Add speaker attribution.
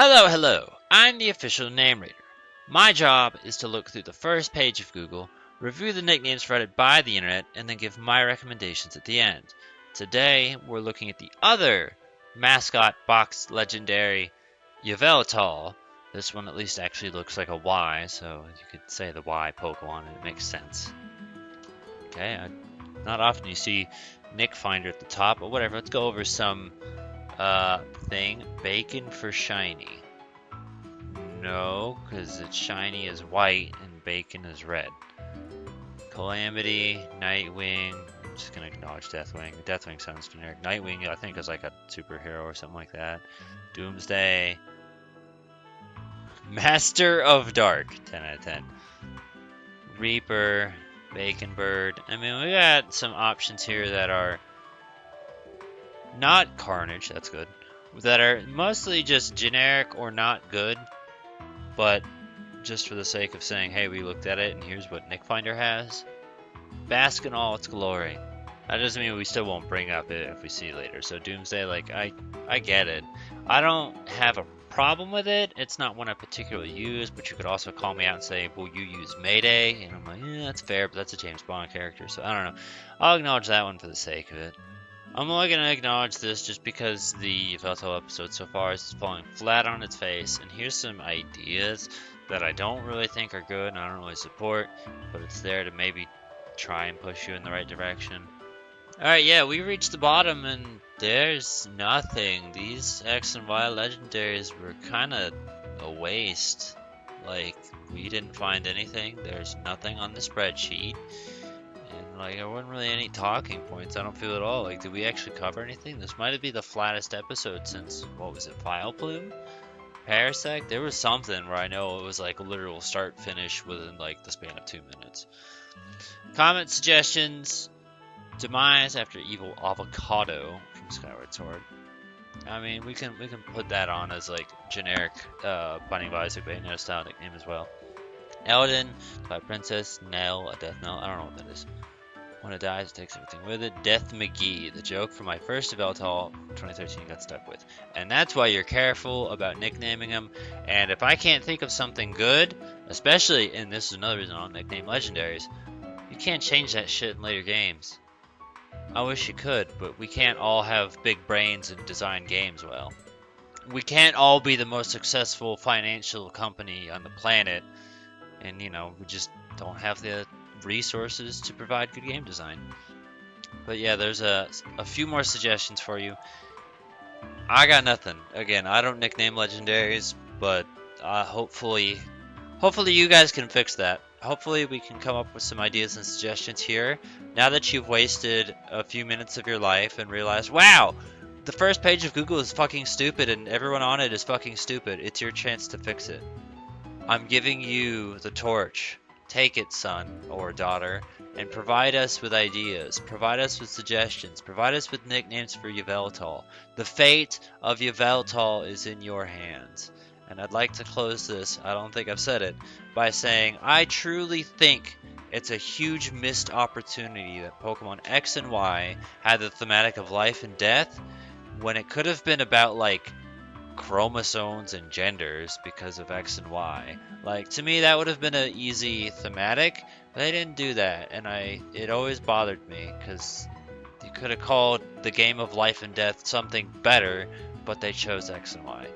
Speaker 1: Hello, hello. I'm the official name reader. My job is to look through the first page of Google, review the nicknames provided by the internet, and then give my recommendations at the end. Today, we're looking at the other mascot box legendary, Yveltal. This one at least actually looks like a Y, so you could say the Y Pokemon and it makes sense. Okay, not often you see Nick Finder at the top, but whatever. Let's go over some thing. Bacon for shiny. No, because it's shiny is white and bacon is red. Calamity, Nightwing. I'm just gonna acknowledge Deathwing. Deathwing sounds generic. Nightwing, I think, is like a superhero or something like that. Doomsday. Master of Dark. 10 out of 10. Reaper. Bacon Bird. I mean, we got some options here that are not Carnage. That's good. That are mostly just generic or not good, but just for the sake of saying, hey, we looked at it and here's what Nick Finder has. Bask in all its glory. That doesn't mean we still won't bring up it if we see it later. So Doomsday, like, I get it. I don't have a problem with it. It's not one I particularly use, but you could also call me out and say, well, you use Mayday, and I'm like, yeah, that's fair, but that's a James Bond character, so I don't know. I'll acknowledge that one for the sake of it. I'm only going to acknowledge this just because the Yveltal episode so far is falling flat on its face, and here's some ideas that I don't really think are good and I don't really support, but it's there to maybe try and push you in the right direction. Alright, yeah, we reached the bottom and there's nothing. These X and Y legendaries were kind of a waste. Like, we didn't find anything. There's nothing on the spreadsheet. And, like, there wasn't really any talking points, I don't feel at all. Like, did we actually cover anything? This might be the flattest episode since, what was it, File Plume? Parasect? There was something where I know it was like a literal start-finish within, like, the span of 2 minutes. Comment suggestions. Demise after Evil Avocado from Skyward Sword. I mean, we can put that on as like generic Binding of Isaac Bayonetta style nickname as well. Eldon, Twilight Princess, Nell, a Death Knell. I don't know what that is. When it dies, it takes everything with it. Death McGee, the joke from my first Yveltal 2013 got stuck with. And that's why you're careful about nicknaming them. And if I can't think of something good, especially, and this is another reason I don't nickname legendaries, you can't change that shit in later games. I wish you could, but we can't all have big brains and design games well. We can't all be the most successful financial company on the planet, and you know, we just don't have the resources to provide good game design. But yeah, there's a few more suggestions for you. I got nothing. Again, I don't nickname legendaries, but hopefully you guys can fix that. Hopefully we can come up with some ideas and suggestions here. Now that you've wasted a few minutes of your life and realized, wow, the first page of Google is fucking stupid and everyone on it is fucking stupid. It's your chance to fix it. I'm giving you the torch. Take it, son or daughter, and provide us with ideas. Provide us with suggestions. Provide us with nicknames for Yveltal. The fate of Yveltal is in your hands. And I'd like to close this, I don't think I've said it, by saying I truly think it's a huge missed opportunity that Pokemon X and Y had the thematic of life and death when it could have been about like chromosomes and genders because of X and Y. Like, to me that would have been an easy thematic, but they didn't do that, and it always bothered me because you could have called the game of life and death something better, but they chose X and Y.